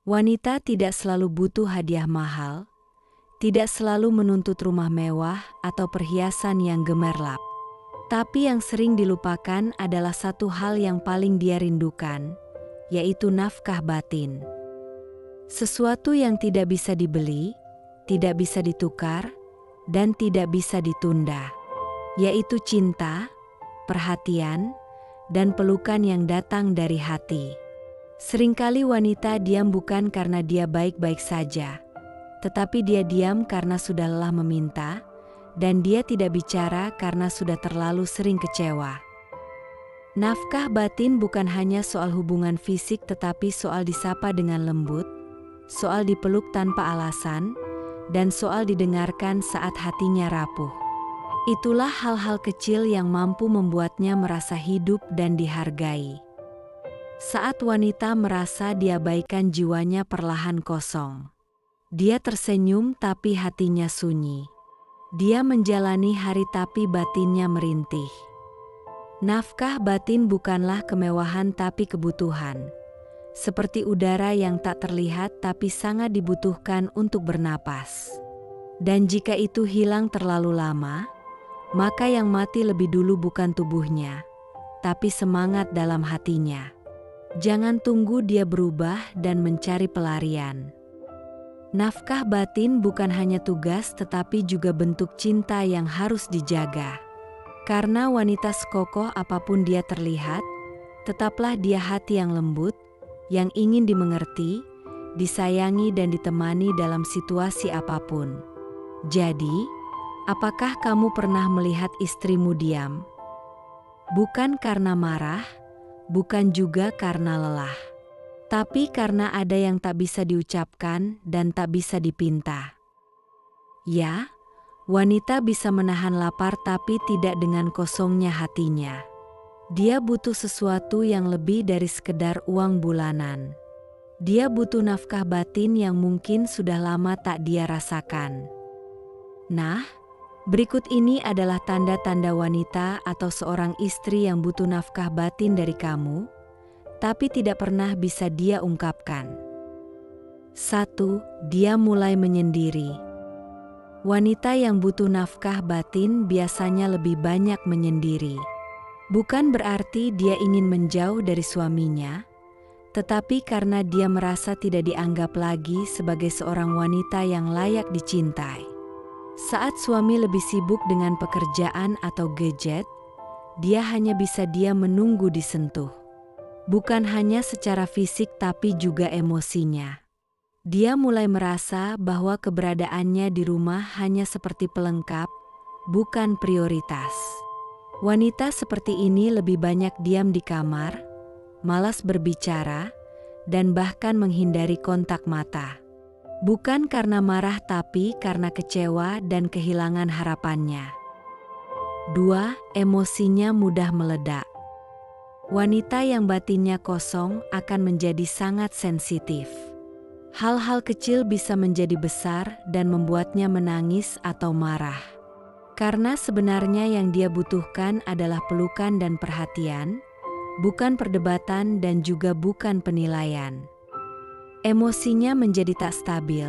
Wanita tidak selalu butuh hadiah mahal, tidak selalu menuntut rumah mewah atau perhiasan yang gemerlap. Tapi yang sering dilupakan adalah satu hal yang paling dia rindukan, yaitu nafkah batin. Sesuatu yang tidak bisa dibeli, tidak bisa ditukar, dan tidak bisa ditunda, yaitu cinta, perhatian, dan pelukan yang datang dari hati. Seringkali wanita diam bukan karena dia baik-baik saja, tetapi dia diam karena sudah lelah meminta, dan dia tidak bicara karena sudah terlalu sering kecewa. Nafkah batin bukan hanya soal hubungan fisik tetapi soal disapa dengan lembut, soal dipeluk tanpa alasan, dan soal didengarkan saat hatinya rapuh. Itulah hal-hal kecil yang mampu membuatnya merasa hidup dan dihargai. Saat wanita merasa diabaikan, jiwanya perlahan kosong. Dia tersenyum tapi hatinya sunyi. Dia menjalani hari tapi batinnya merintih. Nafkah batin bukanlah kemewahan tapi kebutuhan. Seperti udara yang tak terlihat tapi sangat dibutuhkan untuk bernapas. Dan jika itu hilang terlalu lama, maka yang mati lebih dulu bukan tubuhnya, tapi semangat dalam hatinya. Jangan tunggu dia berubah dan mencari pelarian. Nafkah batin bukan hanya tugas tetapi juga bentuk cinta yang harus dijaga. Karena wanita sekokoh apapun dia terlihat, tetaplah dia hati yang lembut, yang ingin dimengerti, disayangi dan ditemani dalam situasi apapun. Jadi, apakah kamu pernah melihat istrimu diam? Bukan karena marah, bukan juga karena lelah. Tapi karena ada yang tak bisa diucapkan dan tak bisa dipinta. Ya, wanita bisa menahan lapar tapi tidak dengan kosongnya hatinya. Dia butuh sesuatu yang lebih dari sekedar uang bulanan. Dia butuh nafkah batin yang mungkin sudah lama tak dia rasakan. Nah, berikut ini adalah tanda-tanda wanita atau seorang istri yang butuh nafkah batin dari kamu, tapi tidak pernah bisa dia ungkapkan. 1. Dia mulai menyendiri. Wanita yang butuh nafkah batin biasanya lebih banyak menyendiri. Bukan berarti dia ingin menjauh dari suaminya, tetapi karena dia merasa tidak dianggap lagi sebagai seorang wanita yang layak dicintai. Saat suami lebih sibuk dengan pekerjaan atau gadget, dia hanya bisa diam menunggu disentuh. Bukan hanya secara fisik tapi juga emosinya. Dia mulai merasa bahwa keberadaannya di rumah hanya seperti pelengkap, bukan prioritas. Wanita seperti ini lebih banyak diam di kamar, malas berbicara, dan bahkan menghindari kontak mata. Bukan karena marah tapi karena kecewa dan kehilangan harapannya. 2. Emosinya mudah meledak. Wanita yang batinnya kosong akan menjadi sangat sensitif. Hal-hal kecil bisa menjadi besar dan membuatnya menangis atau marah. Karena sebenarnya yang dia butuhkan adalah pelukan dan perhatian, bukan perdebatan dan juga bukan penilaian. Emosinya menjadi tak stabil,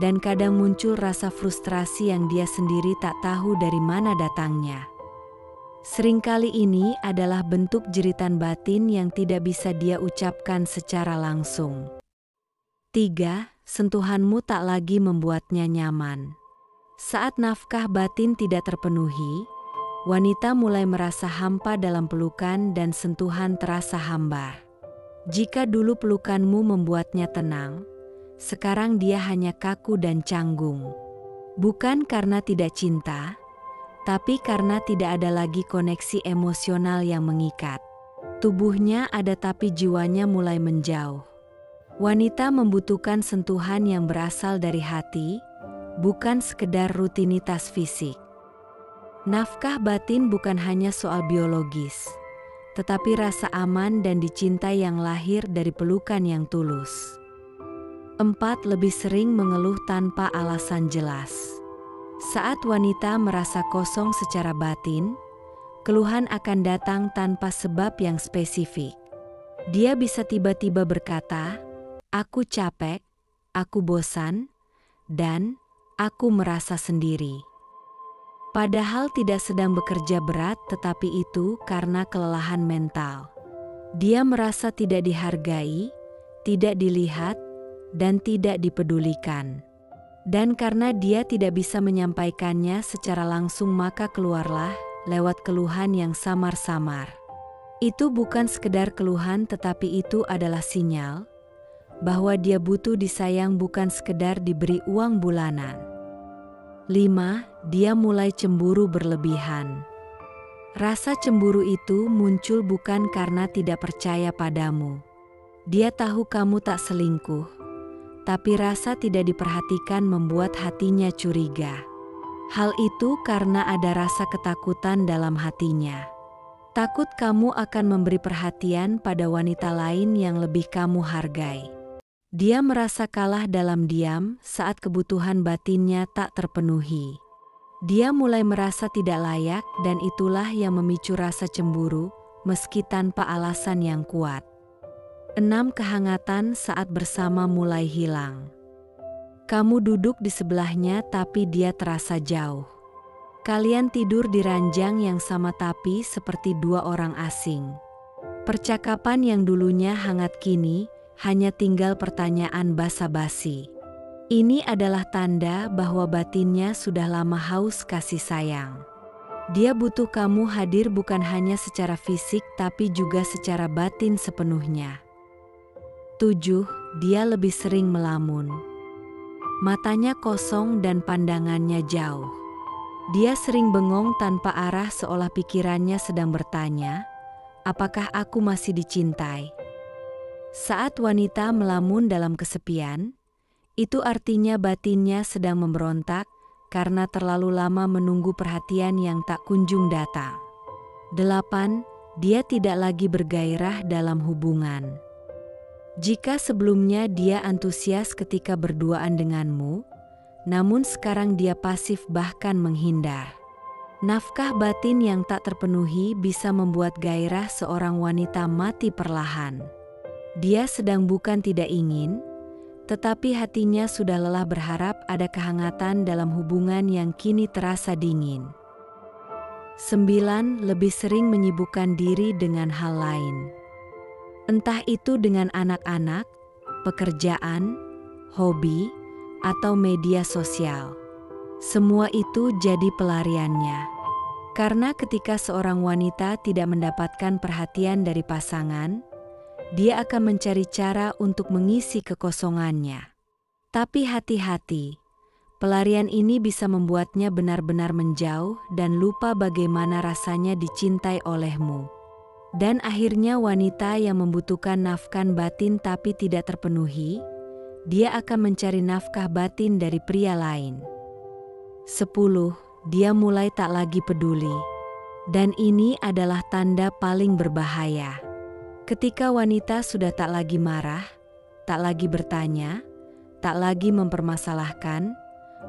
dan kadang muncul rasa frustrasi yang dia sendiri tak tahu dari mana datangnya. Seringkali ini adalah bentuk jeritan batin yang tidak bisa dia ucapkan secara langsung. 3. Sentuhanmu tak lagi membuatnya nyaman. Saat nafkah batin tidak terpenuhi, wanita mulai merasa hampa dalam pelukan dan sentuhan terasa hambar. Jika dulu pelukanmu membuatnya tenang, sekarang dia hanya kaku dan canggung. Bukan karena tidak cinta, tapi karena tidak ada lagi koneksi emosional yang mengikat. Tubuhnya ada tapi jiwanya mulai menjauh. Wanita membutuhkan sentuhan yang berasal dari hati, bukan sekedar rutinitas fisik. Nafkah batin bukan hanya soal biologis, tetapi rasa aman dan dicintai yang lahir dari pelukan yang tulus. 4. Lebih sering mengeluh tanpa alasan jelas. Saat wanita merasa kosong secara batin, keluhan akan datang tanpa sebab yang spesifik. Dia bisa tiba-tiba berkata, Aku capek, aku bosan, dan aku merasa sendiri. Padahal tidak sedang bekerja berat, tetapi itu karena kelelahan mental. Dia merasa tidak dihargai, tidak dilihat, dan tidak dipedulikan. Dan karena dia tidak bisa menyampaikannya secara langsung, maka keluarlah lewat keluhan yang samar-samar. Itu bukan sekedar keluhan, tetapi itu adalah sinyal bahwa dia butuh disayang, bukan sekedar diberi uang bulanan. 5. Dia mulai cemburu berlebihan. Rasa cemburu itu muncul bukan karena tidak percaya padamu. Dia tahu kamu tak selingkuh, tapi rasa tidak diperhatikan membuat hatinya curiga. Hal itu karena ada rasa ketakutan dalam hatinya. Takut kamu akan memberi perhatian pada wanita lain yang lebih kamu hargai. Dia merasa kalah dalam diam saat kebutuhan batinnya tak terpenuhi. Dia mulai merasa tidak layak, dan itulah yang memicu rasa cemburu, meski tanpa alasan yang kuat. 6. Kehangatan saat bersama mulai hilang. Kamu duduk di sebelahnya tapi dia terasa jauh. Kalian tidur di ranjang yang sama tapi seperti dua orang asing. Percakapan yang dulunya hangat kini hanya tinggal pertanyaan basa-basi. Ini adalah tanda bahwa batinnya sudah lama haus kasih sayang. Dia butuh kamu hadir bukan hanya secara fisik tapi juga secara batin sepenuhnya. 7. Dia lebih sering melamun. Matanya kosong dan pandangannya jauh. Dia sering bengong tanpa arah, seolah pikirannya sedang bertanya, apakah aku masih dicintai? Saat wanita melamun dalam kesepian, itu artinya batinnya sedang memberontak karena terlalu lama menunggu perhatian yang tak kunjung datang. 8. Dia tidak lagi bergairah dalam hubungan. Jika sebelumnya dia antusias ketika berduaan denganmu, namun sekarang dia pasif bahkan menghindar. Nafkah batin yang tak terpenuhi bisa membuat gairah seorang wanita mati perlahan. Dia sedang bukan tidak ingin, tetapi hatinya sudah lelah berharap ada kehangatan dalam hubungan yang kini terasa dingin. 9. Lebih sering menyibukkan diri dengan hal lain. Entah itu dengan anak-anak, pekerjaan, hobi, atau media sosial. Semua itu jadi pelariannya. Karena ketika seorang wanita tidak mendapatkan perhatian dari pasangan, dia akan mencari cara untuk mengisi kekosongannya. Tapi hati-hati, pelarian ini bisa membuatnya benar-benar menjauh dan lupa bagaimana rasanya dicintai olehmu. Dan akhirnya wanita yang membutuhkan nafkah batin tapi tidak terpenuhi, dia akan mencari nafkah batin dari pria lain. 10. Dia mulai tak lagi peduli. Dan ini adalah tanda paling berbahaya. Ketika wanita sudah tak lagi marah, tak lagi bertanya, tak lagi mempermasalahkan,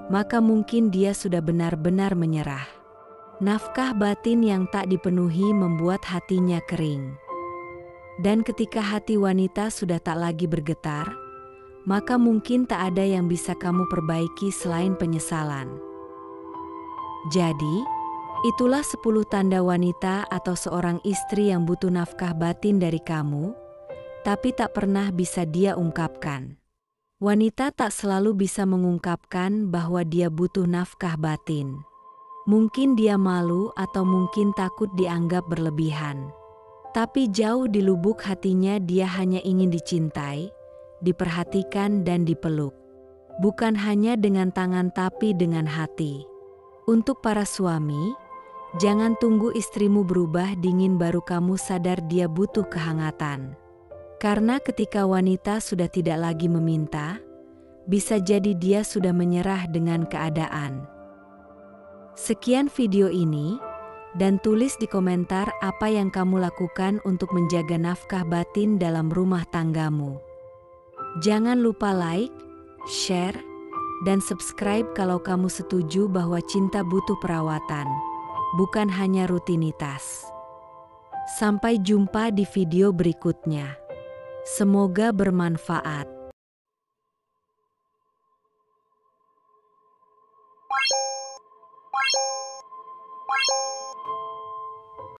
maka mungkin dia sudah benar-benar menyerah. Nafkah batin yang tak dipenuhi membuat hatinya kering. Dan ketika hati wanita sudah tak lagi bergetar, maka mungkin tak ada yang bisa kamu perbaiki selain penyesalan. Jadi, itulah 10 tanda wanita atau seorang istri yang butuh nafkah batin dari kamu, tapi tak pernah bisa dia ungkapkan. Wanita tak selalu bisa mengungkapkan bahwa dia butuh nafkah batin. Mungkin dia malu atau mungkin takut dianggap berlebihan. Tapi jauh di lubuk hatinya dia hanya ingin dicintai, diperhatikan dan dipeluk. Bukan hanya dengan tangan tapi dengan hati. Untuk para suami, jangan tunggu istrimu berubah dingin baru kamu sadar dia butuh kehangatan. Karena ketika wanita sudah tidak lagi meminta, bisa jadi dia sudah menyerah dengan keadaan. Sekian video ini, dan tulis di komentar apa yang kamu lakukan untuk menjaga nafkah batin dalam rumah tanggamu. Jangan lupa like, share, dan subscribe kalau kamu setuju bahwa cinta butuh perawatan, bukan hanya rutinitas. Sampai jumpa di video berikutnya. Semoga bermanfaat.